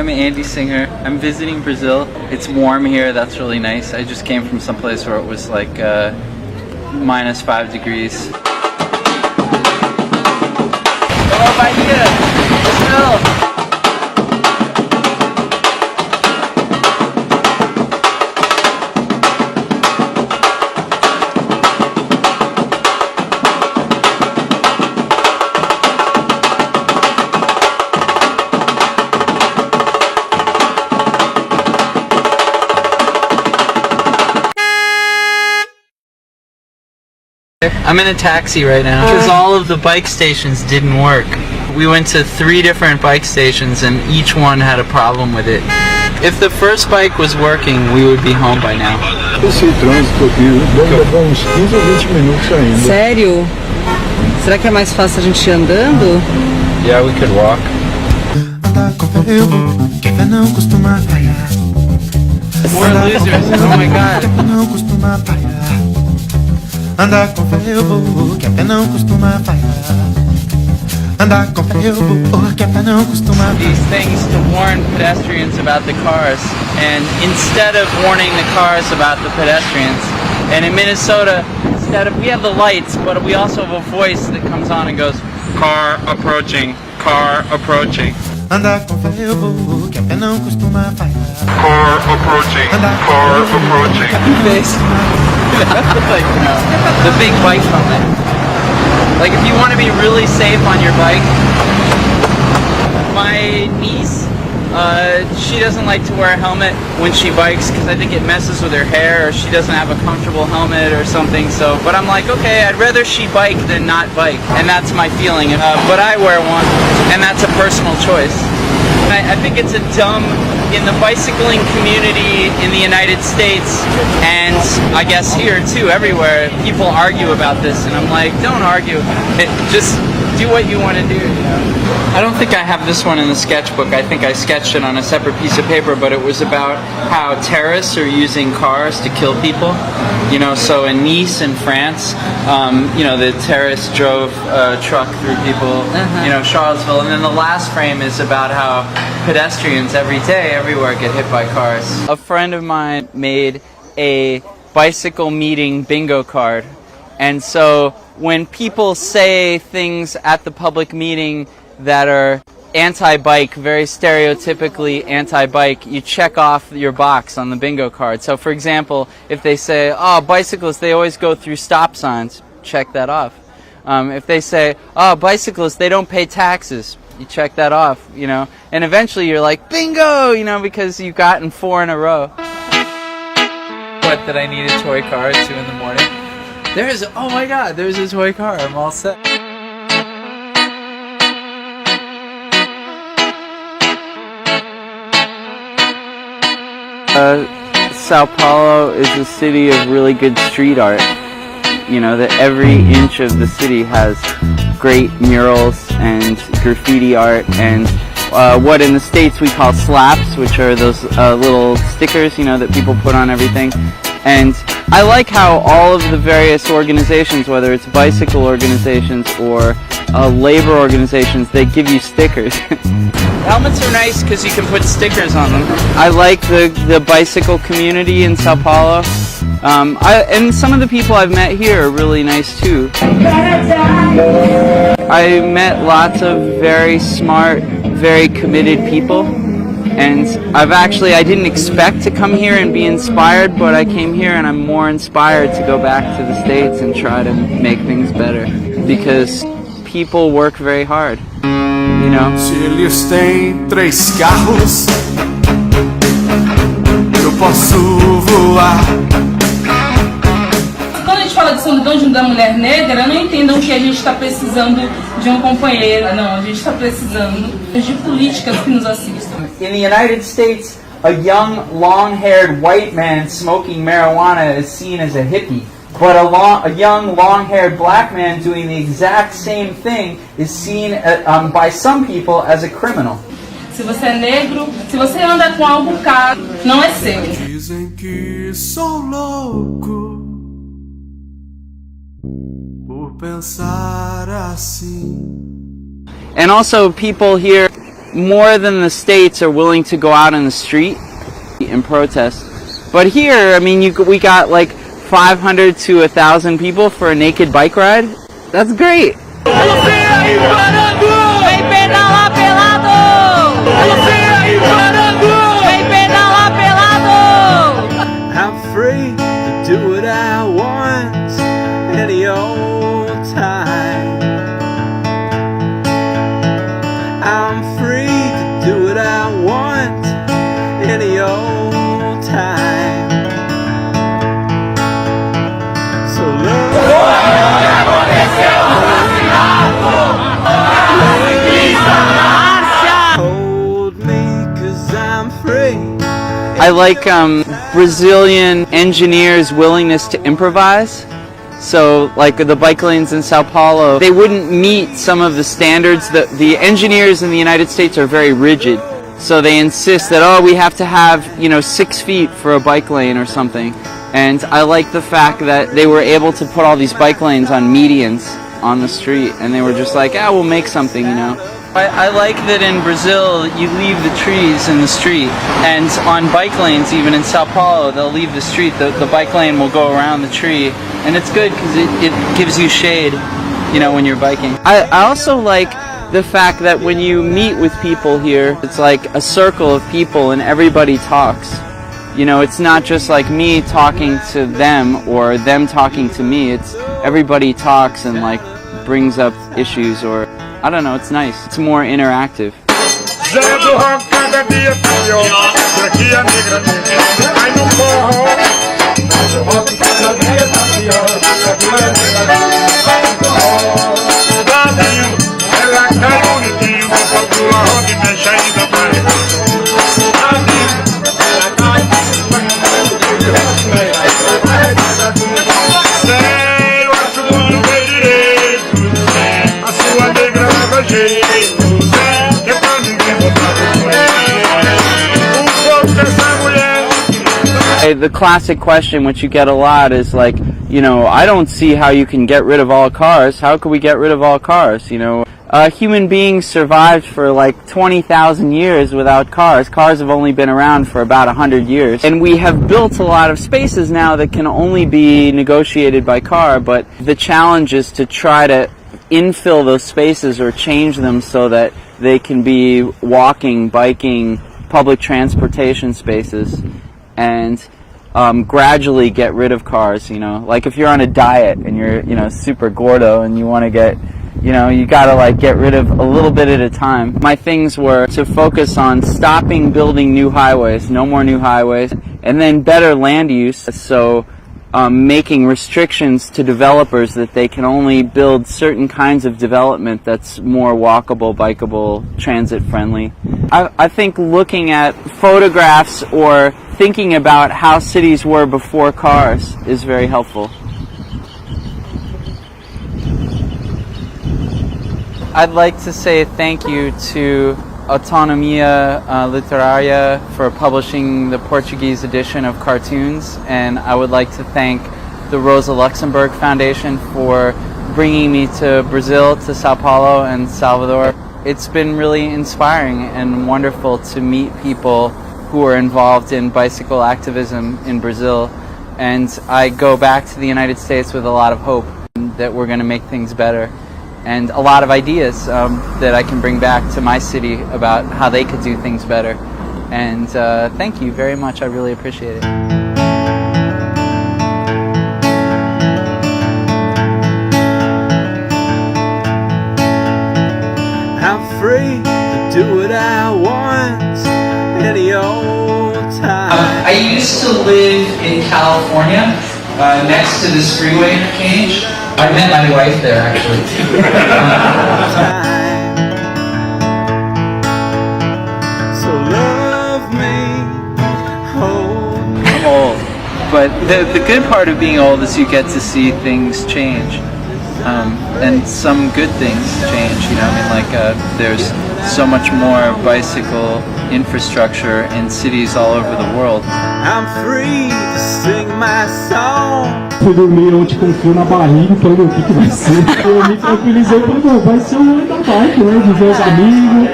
I'm Andy Singer. I'm visiting Brazil. It's warm here, that's really nice. I just came from someplace where it was like minus 5 degrees. Hello, Bahia! Brazil! I'm in a taxi right now because all of the bike stations didn't work. We went to 3 different bike stations and each one had a problem with it. If the first bike was working, we would be home by now. Esse trânsito aqui deve levar uns 15 ou 20 minutos ainda. Sério? Será que é mais fácil a gente ir andando? Yeah, we could walk. More losers, oh my god. Andar com fé eu vou, que a pé não costuma falhar. Andar com fé eu vou, que a pé não costuma falhar. These things to warn pedestrians about the cars, and instead of warning the cars about the pedestrians, and in Minnesota, we have the lights, but we also have a voice that comes on and goes, car approaching, car approaching. Andar com fé eu vou, que a pé não costuma falhar. Car approaching, car approaching. Like, the big bike helmet. Like if you want to be really safe on your bike. My niece, she doesn't like to wear a helmet when she bikes because I think it messes with her hair, or she doesn't have a comfortable helmet or something. So, but I'm like, okay, I'd rather she bike than not bike, and that's my feeling. But I wear one, and that's a personal choice. I think it's a dumb, in the bicycling community in the United States, and I guess here too, everywhere, people argue about this, and I'm like, don't argue, just do what you want to do, you know? I don't think I have this one in the sketchbook. I think I sketched it on a separate piece of paper, but it was about how terrorists are using cars to kill people. You know, so in Nice in France, you know, the terrorists drove a truck through people, you know, Charlottesville, and then the last frame is about how pedestrians every day, everywhere, get hit by cars. A friend of mine made a bicycle meeting bingo card, and so when people say things at the public meeting that are anti-bike, very stereotypically anti-bike, you check off your box on the bingo card. So for example, if they say, oh, bicyclists, they always go through stop signs, check that off. If they say, oh, bicyclists, they don't pay taxes, you check that off, you know. And eventually you're like, bingo, you know, because you've gotten 4 in a row. What, that I need a toy car at 2 in the morning? There's, oh my god, there's a toy car, I'm all set. Sao Paulo is a city of really good street art. You know, that every inch of the city has great murals and graffiti art and what in the States we call slaps, which are those little stickers, you know, that people put on everything. And I like how all of the various organizations, whether it's bicycle organizations or labor organizations, they give you stickers. Helmets are nice because you can put stickers on them. I like the bicycle community in Sao Paulo. And some of the people I've met here are really nice too. I met lots of very smart, very committed people. And I didn't expect to come here and be inspired, but I came here and I'm more inspired to go back to the States and try to make things better. Because people work very hard, you know? Se eles têm 3 carros, eu posso voar. Quando a gente fala de solidão da mulher negra, não entendam que a gente está precisando de um companheiro. Não, a gente está precisando de políticas que nos assistam. In the United States, a young, long-haired white man smoking marijuana is seen as a hippie. But a young, long-haired black man doing the exact same thing is seen by some people as a criminal. Se você é negro, se você anda com algo caro, não é seu. Dizem que sou louco por pensar assim. And also people here more than the States are willing to go out in the street and protest. But here, I mean, we got like 500 to 1,000 people for a naked bike ride. That's great. I'm free to do what I want any old time. I'm free to do what I want any old time. So hold me 'cause I'm free. I like Brazilian engineers' willingness to improvise. So, like the bike lanes in Sao Paulo, they wouldn't meet some of the standards. The engineers in the United States are very rigid. So they insist that, oh, we have to have, 6 feet for a bike lane or something. And I like the fact that they were able to put all these bike lanes on medians on the street. And they were just like, we'll make something, I like that in Brazil you leave the trees in the street, and on bike lanes, even in Sao Paulo, they'll leave the street, the bike lane will go around the tree, and it's good because it gives you shade, when you're biking. I also like the fact that when you meet with people here, it's like a circle of people and everybody talks. It's not just like me talking to them or them talking to me, it's everybody talks and like brings up issues, or I don't know, it's nice. It's more interactive. The classic question, which you get a lot, is like, I don't see how you can get rid of all cars. How can we get rid of all cars? Human beings survived for like 20,000 years without cars. Cars have only been around for about 100 years. And we have built a lot of spaces now that can only be negotiated by car, but the challenge is to try to infill those spaces or change them so that they can be walking, biking, public transportation spaces, and gradually get rid of cars. Like if you're on a diet and you're super gordo and you want to get, you gotta like get rid of a little bit at a time. My things were to focus on stopping building new highways, no more new highways, and then better land use, so making restrictions to developers that they can only build certain kinds of development that's more walkable, bikeable, transit friendly. I think looking at photographs or thinking about how cities were before cars is very helpful. I'd like to say thank you to Autonomia Literária for publishing the Portuguese edition of cartoons, and I would like to thank the Rosa Luxemburg Foundation for bringing me to Brazil, to Sao Paulo and Salvador. It's been really inspiring and wonderful to meet people who are involved in bicycle activism in Brazil, and I go back to the United States with a lot of hope that we're going to make things better, and a lot of ideas that I can bring back to my city about how they could do things better. And thank you very much, I really appreciate it. I'm free to do what I want any old time. I used to live in California, next to this freeway interchange. I met my wife there, actually. So love me, hold me. I'm old, but the good part of being old is you get to see things change, and some good things change. There's so much more bicycle infrastructure in cities all over the world. I'm free to sing my song. Fui dormir ontem com frio na barriga, falei, o que vai ser? Eu me tranquilizei e falei, vai ser o ano da bike, né? De ver os amigos,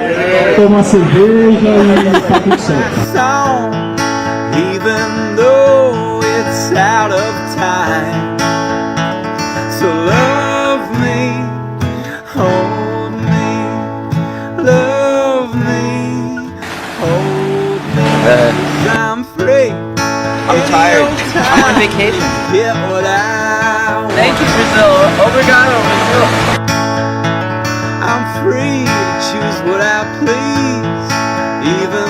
toma cerveja e tá tudo certo. song, even though it's out of time. So love me, hold me, love me, hold me. 'Cause I'm free. I'm tired. I'm on vacation. Get what I want. Thank you, Brazil. Obrigado, Brazil. I'm free to choose what I please, even